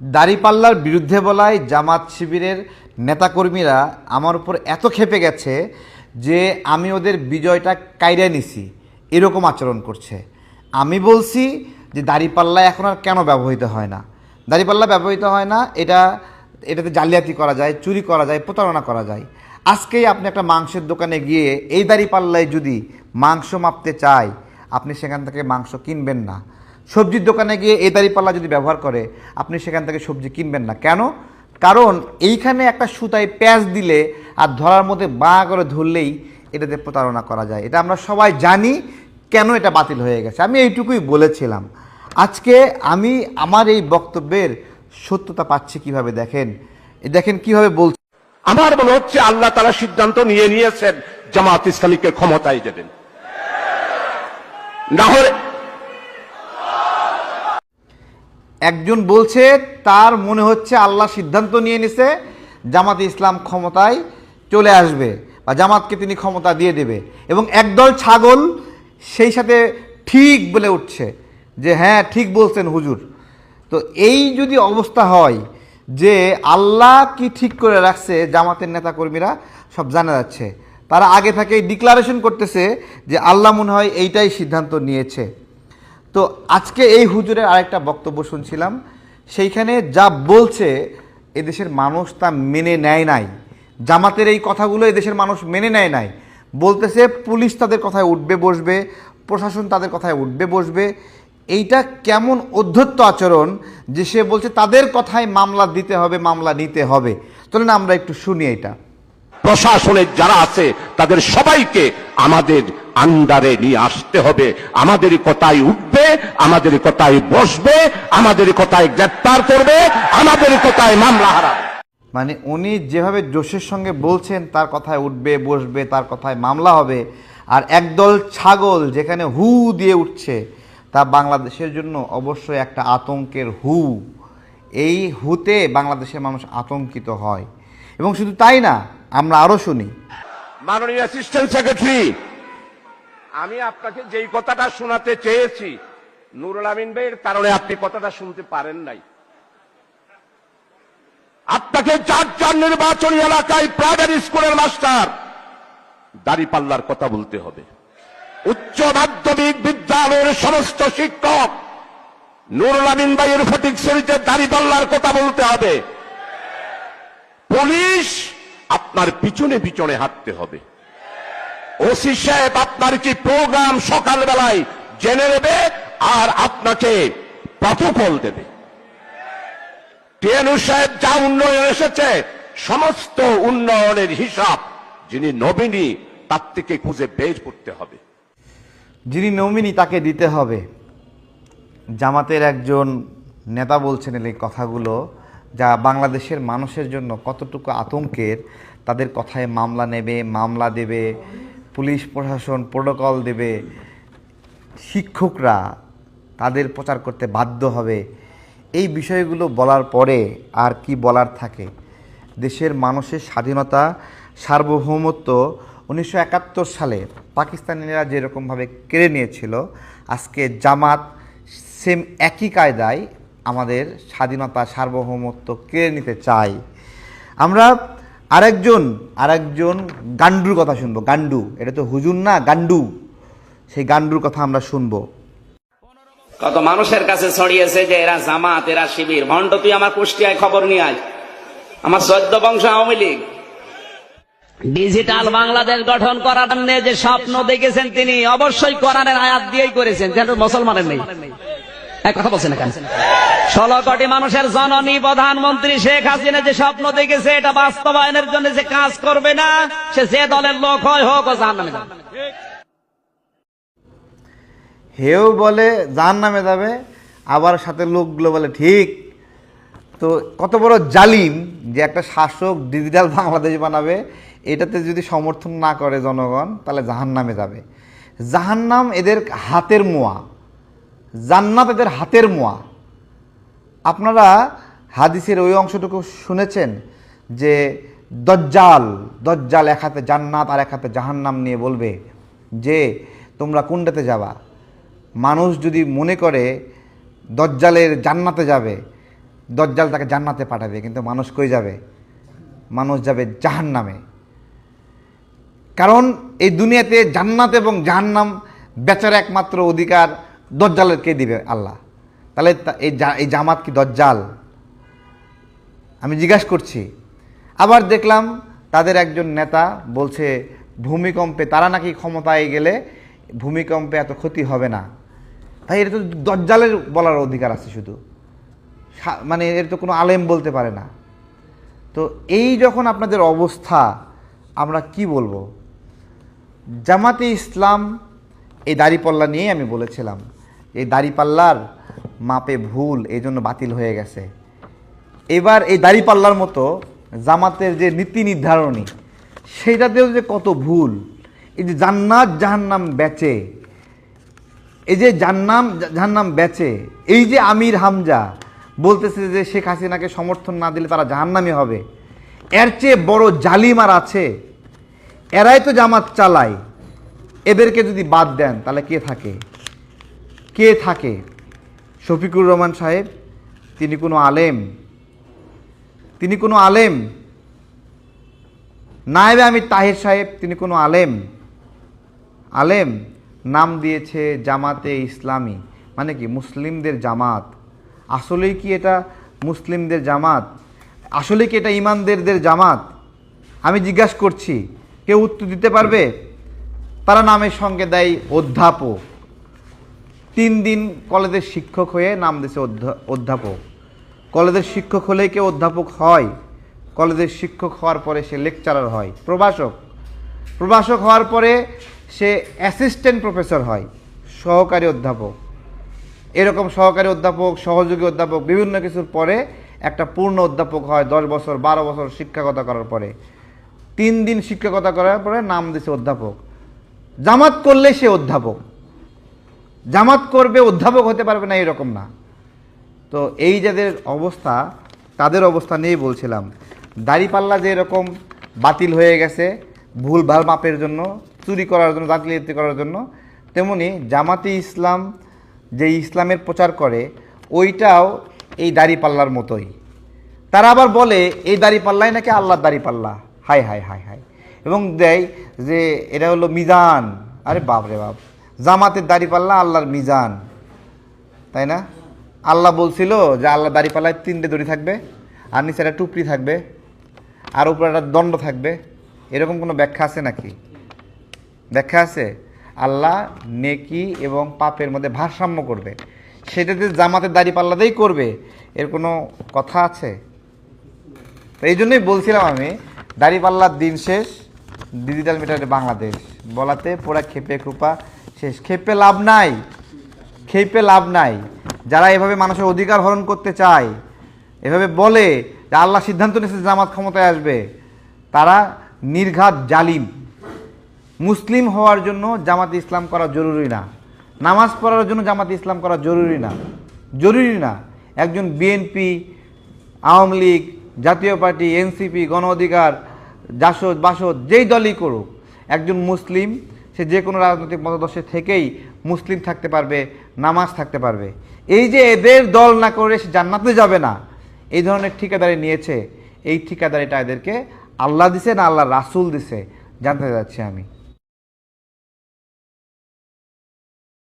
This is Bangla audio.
দাড়িপাল্লার বিরুদ্ধে বলায় জামাত শিবিরের নেতাকর্মীরা আমার উপর এত ক্ষেপে গেছে যে আমি ওদের বিজয়টা কাইরা নিছি এরকম আচরণ করছে। আমি বলছি যে দাড়িপাল্লা এখন আর কেন ব্যবহৃত হয় না। দাড়িপাল্লা ব্যবহৃত হয় না, এটাতে জালিয়াতি করা যায়, চুরি করা যায়, প্রতারণা করা যায়। আজকেই আপনি একটা মাংসের দোকানে গিয়ে এই দাড়িপাল্লায় যদি মাংস মাপতে চায়, আপনি সেখান থেকে মাংস কিনবেন না। সবজির দোকানে গিয়ে এই দাড়িপাল্লা যদি ব্যবহার করে, আপনি সেখান থেকে সবজি কিনবেন না। কেন? কারণ এইখানে একটা সুতায় প্যাঁচ দিলে আর ধরার মধ্যে বাঁ করে ধরলেই এটাতে প্রতারণা করা যায়। এটা আমরা সবাই জানি কেন এটা বাতিল হয়ে গেছে। আমি এইটুকুই বলেছিলাম। আজকে আমি আমার এই বক্তব্যের সত্যতা পাচ্ছি কিভাবে, দেখেন কিভাবে বলছি। আমার মনে হচ্ছে আল্লাহ তাআলা সিদ্ধান্ত নিয়েছেন জামাত ইসলামীকে ক্ষমতায় দেবেন, না হলে একজন বলছে তার মনে হচ্ছে আল্লাহ সিদ্ধান্ত নিয়ে নিছে জামাত ইসলাম ক্ষমতায় চলে আসবে বা জামাতকে তিনি ক্ষমতা দিয়ে দেবে, এবং একদল ছাগল সেই সাথে ঠিক বলে উঠছে যে হ্যাঁ ঠিক বলছেন হুজুর। তো এই যদি অবস্থা হয় যে আল্লাহ কি ঠিক করে রাখছে, জামাতের নেতাকর্মীরা সব জানা যাচ্ছে। তারা আগে থেকেই ডিক্লারেশন করতেছে যে আল্লাহ মনে হয় এইটাই সিদ্ধান্ত নিয়েছে। তো আজকে এই হুজুরের আরেকটা বক্তব্য শুনছিলাম, সেইখানে যা বলছে এদেশের মানুষ তা মেনে নেয় নাই। জামাতের এই কথাগুলো এদেশের মানুষ মেনে নেয় নাই। বলতেছে পুলিশ তাদের কথায় উঠবে বসবে, প্রশাসন তাদের কথায় উঠবে বসবে। এইটা কেমন অধ্যত্ত আচরণ যে সে বলছে তাদের কথায় মামলা দিতে হবে, মামলা নিতে হবে। চলুন আমরা একটু শুনি এটা। প্রশাসনের যারা আছে তাদের সবাইকে আমাদের আন্ডারে নিয়ে আসতে হবে। আমাদের কথায় উঠবে, আমাদের কথায় বসবে, আমাদের কথায় গ্রেপ্তার করবে, আমাদের কথায় মামলা হারাবে। মানে উনি যেভাবে জোশের সঙ্গে বলছেন তার কথায় উঠবে বসবে, তার কথায় মামলা হবে, আর একদল ছাগল যেখানে হু দিয়ে উঠছে, তা বাংলাদেশের জন্য অবশ্যই একটা আতঙ্কের হু। এই হুতে বাংলাদেশের মানুষ আতঙ্কিত হয়। এবং শুধু তাই না, আমরা আরো শুনি। মাননীয় অ্যাসিস্ট্যান্ট সেক্রেটারি, আমি আপনাকে যেই কথাটা শোনাতে চেয়েছি, নুরুল আমিন ভাইয়ের কারণে আপনি কথাটা শুনতে পারেন নাই। আপনাকে চার নির্বাচনী এলাকায় প্রাইমারি স্কুলের মাস্টার দাড়িপাল্লার কথা বলতে হবে। উচ্চ মাধ্যমিক বিদ্যালয়ের সমস্ত শিক্ষক নুরুল আমিন ভাইয়ের ফটিক শরীতে দাড়িপাল্লার কথা বলতে হবে। পুলিশ আপনার পিছনে পিছনে হাঁটতে হবে। ওসি সাহেব আপনার কি প্রোগ্রাম সকালবেলায় জেনে নেবে আর আপনাকে প্রটোকল দেবে। টিএনউ সাহেব যা উন্নয়ন এসেছে, সমস্ত উন্নয়নের হিসাব যিনি নবীনী তার থেকে খুঁজে বের করতে হবে। যিনি নমিনি তাকে দিতে হবে। জামাতের একজন নেতা বলছেন এই কথাগুলো, যা বাংলাদেশের মানুষের জন্য কতটুকু আতঙ্কের। তাদের কথায় মামলা নেবে, মামলা দেবে, পুলিশ প্রশাসন প্রোটোকল দেবে, শিক্ষকরা তাদের প্রচার করতে বাধ্য হবে। এই বিষয়গুলো বলার পরে আর কি বলার থাকে? দেশের মানুষের স্বাধীনতা, সার্বভৌমত্ব 1971 সালে পাকিস্তানিরা যেরকমভাবে কেড়ে নিয়েছিল, আজকে জামাত সেম একই কায়দায় আমাদের স্বাধীনতা, সার্বভৌমত্ব কেড়ে নিতে চায়। আমরা আরেকজন গান্ডুর কথা শুনবো। গান্ডু, এটা তো হুজুর না, গান্ডু। সেই গান্ডুর কথা আমরা শুনবো। কত মানুষের কাছে ছড়িয়েছে যে এরা জামাত, এরা শিবির। ভণ্ড, তুই আমার কুষ্টিয়ায় খবর নিয়ে আয়। আমার 14 বংশ আওয়ামী লীগ। ডিজিটাল বাংলাদেশ গঠন করার জন্য যে স্বপ্ন দেখেছেন তিনি অবশ্যই কোরআনের আয়াত দিয়েই করেছেন, যেন মুসলমানের নেই। এক কথা বলছেন এখানে 16 কোটি মানুষের জননী প্রধানমন্ত্রী শেখ হাসিনা যে স্বপ্ন দেখেছে, এটা বাস্তবায়নের জন্য যে কাজ করবে না, সে যে দলের লোক হয় হোক, ও জাহান্নামে যাবে। হেও বলে জাহান্নামে যাবে, আবার সাথে লোকগুলো বলে ঠিক। তো কত বড় জালিম যে একটা শাসক ডিজিটাল বাংলাদেশ বানাবে, এটাতে যদি সমর্থন না করে জনগণ, তাহলে জাহান্নামে যাবে। জাহান্নাম এদের হাতের মোয়া, জান্নাত এদের হাতের মোয়া। আপনারা হাদিসের ওই অংশটুকু শুনেছেন যে দজ্জাল এক হাতে জান্নাত আর এক হাতে জাহান্নাম নিয়ে বলবে যে তোমরা কোনটাতে যাবা। মানুষ যদি মনে করে দজ্জালের জান্নাতে যাবে, দজ্জাল তাকে জান্নাতে পাঠাবে, কিন্তু মানুষ কই যাবে? মানুষ যাবে জাহান্নামে। কারণ এই দুনিয়াতে জান্নাত এবং জাহান্নাম বেচার একমাত্র অধিকার দজ্জালের কে দিবে? আল্লাহ। তাহলে এই জামাত কি দজ্জাল? আমি জিজ্ঞাসা করছি। আবার দেখলাম তাদের একজন নেতা বলছে ভূমিকম্পে তারা নাকি ক্ষমতায় গেলে ভূমিকম্পে এত ক্ষতি হবে না। ভাই, এটা তো দজ্জালের বলার অধিকার আছে শুধু, মানে এর তো কোনো আলেম বলতে পারে না। তো এই যখন আপনাদের অবস্থা, আমরা কি বলবো? জামাতে ইসলাম এই দাড়িপাল্লা নিয়েই আমি বলেছিলাম, এই দাড়িপাল্লার মাপে ভুল, এই জন্য বাতিল হয়ে গেছে। এবার এই দাড়িপাল্লার মতো জামাতের যে নীতি নির্ধারণী, সেইটাতেও যে কত ভুল। এই যে জান্নাত জাহান্নাম বেচে, এই যে জাহান্নাম বেচে, এই যে আমির হামজা বলতেছে যে শেখ হাসিনাকে সমর্থন না দিলে তারা জাহান্নামী হবে, এর চেয়ে বড় জালিম আর আছে? এরাই তো জামাত চালায়। এদেরকে যদি বাদ দেন তাহলে কে থাকে? কে থাকে? শফিকুর রহমান সাহেব, তিনি কোনো আলেম? তিনি কোনো আলেম? নায়েবে আমির তাহির সাহেব, তিনি কোনো আলেম? আলেম নাম দিয়েছে জামাতে ইসলামী, মানে কি মুসলিমদের জামাত। আসলেই কি এটা মুসলিমদের জামাত? আসলে কি এটা ইমানদারদের জামাত? আমি জিজ্ঞাসা করছি, কেউ উত্তর দিতে পারবে? তারা নামের সঙ্গে দেয় অধ্যাপক। 3 দিন কলেজের শিক্ষক হয়ে নাম দিয়েছে অধ্যাপক। কলেজের শিক্ষক হলে কেউ অধ্যাপক হয়? কলেজের শিক্ষক হওয়ার পরে সে লেকচারার হয়, প্রভাষক হওয়ার পরে সে অ্যাসিস্ট্যান্ট প্রফেসর হয়, সহকারী অধ্যাপক। এরকম সহকারী অধ্যাপক, সহযোগী অধ্যাপক, বিভিন্ন কিছুর পরে একটা পূর্ণ অধ্যাপক হয় 10 বছর 12 বছর শিক্ষকতা করার পরে। 3 দিন শিক্ষকতা করার পরে নাম দিয়েছে অধ্যাপক। জামাত করলে সে অধ্যাপক, জামাত করবে, অধ্যাপক হতে পারবে না, এরকম না। তো এই যাদের অবস্থা, তাদের অবস্থা নিয়েই বলছিলাম। দাড়িপাল্লা যে এরকম বাতিল হয়ে গেছে ভুল ভাল মাপের জন্য, চুরি করার জন্য, জাতিলিপ্তি করার জন্য, তেমনি জামাতে ইসলাম যে ইসলামের প্রচার করে ওইটাও এই দাড়িপাল্লার মতোই। তারা আবার বলে এই দাড়িপাল্লাই নাকি আল্লাহর দাড়িপাল্লা। High high high high. এবং দেয় যে এটা হলো মিজান। আরে বাপ রে বাপ, জামাতের দাড়িপাল্লা আল্লাহর মিজান, তাই না? আল্লাহ বলছিল যে আল্লাহ দাড়িপাল্লায় 3টে দড়ি থাকবে, আর নিচে একটা টুপরি থাকবে, আর উপরে একটা দণ্ড থাকবে। এরকম কোনো ব্যাখ্যা আছে নাকি? ব্যাখ্যা আছে? আল্লাহ নেকি এবং পাপের মধ্যে ভারসাম্য করবে, সেটাতে জামাতের দাড়িপাল্লাতেই করবে, এর কোনো কথা আছে? তো এই জন্যই বলছিলাম আমি, দাড়িপাল্লার দিন শেষ, ডিজিটাল মিটারে বাংলাদেশ বলাতে পুরা খেপে খুপা শেষ। খেপে লাভ নাই, খেপে লাভ নাই। যারা এভাবে মানুষের অধিকার হরণ করতে চায়, এভাবে বলে যে আল্লাহ সিদ্ধান্ত নিয়েছে জামাত ক্ষমতায় আসবে, তারা নির্ঘাত জালিম। মুসলিম হওয়ার জন্য জামাতে ইসলাম করা জরুরি না, নামাজ পড়ার জন্য জামাতে ইসলাম করা জরুরি না, জরুরি না। একজন বিএনপি, আওয়ামী লীগ, জাতীয় পার্টি, এনসিপি, গণ অধিকার, জাসদ বাসদ, যেই দলই করুক, একজন মুসলিম সে যে কোনো রাজনৈতিক মতাদর্শে থেকেই মুসলিম থাকতে পারবে, নামাজ থাকতে পারবে। এই যে এদের দল না করে সে জান্নাতে যাবে না, এই ধরনের ঠিকাদারি নিয়েছে, এই ঠিকাদারিটা এদেরকে আল্লাহ দিছে না আল্লাহ রাসূল দিছে জানতে যাচ্ছি আমি।